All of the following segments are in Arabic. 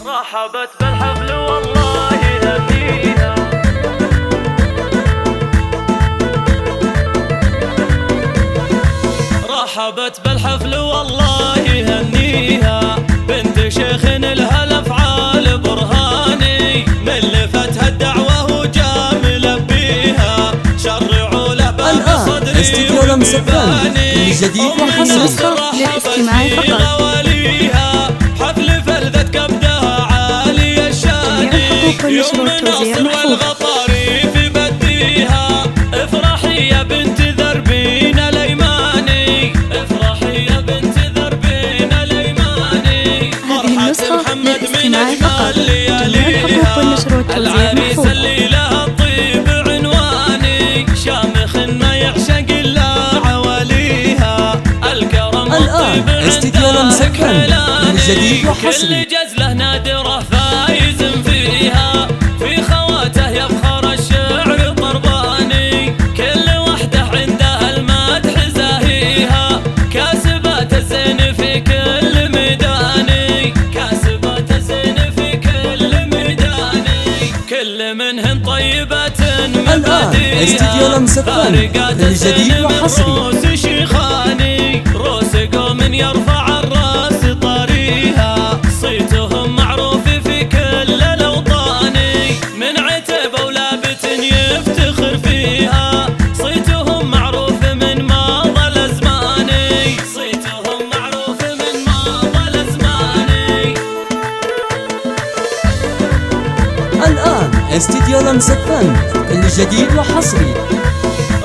رحبت بالحفل والله هنيها، رحبت بالحفل والله هنيها، بنت شيخ لها الافعال برهاني، من لفتها الدعوه وجا ملبيها، شرعوا له باب صدري وبيباني، جديد وحصري رحبت غواليها، حفل فلذت كبدها عالي الشاني، يوم النصر والغطاري في بديها، افرحي يا بنت ذربين الايماني، افرحي يا بنت ذربين الايماني، فرحة محمد من اجمل لياليها، العريس اللي لها الطيب عنواني، شامخ ما يعشق الا عواليها، الكرم الطيب عنده حلاني، كل جزله نادره فايز فيها، في خواته يفخر الشعر طرباني، كل وحده عندها المدح زاهيها، كاسبات الزين في كل ميداني، كاسبات الزين في كل ميداني، كل منهن طيبات مبادئها، فارقات الزين من روس شيخاني، روس قوم يرفع الراس طريها، صيتهم معروف في كل الاوطان، من عتب ولابت يفتخر فيها، صيتهم معروف من ماضى الازمان، صيتهم معروف من ماضى الازمان. الآن استديو لمس الفن الجديد وحصري.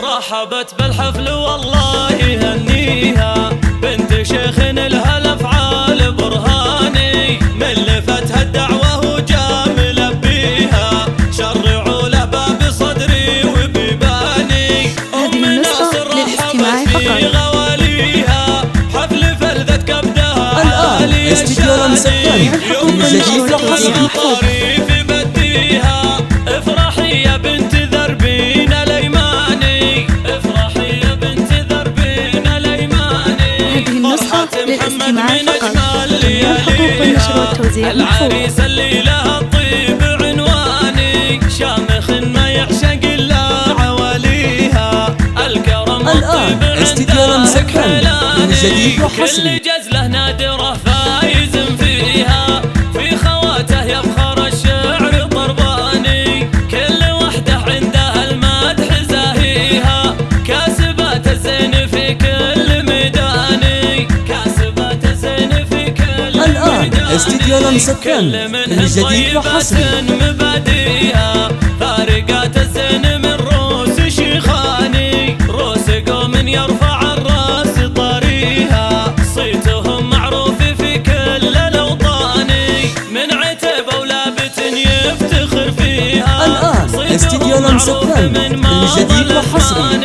رحبت بالحفل والله هنيها، بنت شيخ لها الافعال برهاني، من لفتها الدعوه وجا ملبيها، شرعوا له باب صدري وبيباني، ام ناصر رحبت في غواليها، حفل فلذت كبدها عالي الشاني، يوم النصر والغطاري في بديها، افرحي يا بنت ذربين الايماني، افرحي يا بنت ذربين الايماني، فرحة محمد من اجمل لياليها، العريس اللي لها الطيب عنواني، شامخ ما يعشق الا عواليها، الكرم الطيب عنده حلاني، كل جزله نادره فايز فيها، في خواته يفخر الشعر طرباني، كل وحده عندها المدح زاهيها، كاسبات الزين في كل ميداني، كاسبات الزين في كل ميداني، كل منهن طيبات مبادئها، فارقات الزين من روس شيخاني، روس قوم يرفع الراس طريها، صيتهم معروف في كل الاوطان، من عتب ولابت يفتخر فيها، الآن استديو لمس الفن الجديد وحصري.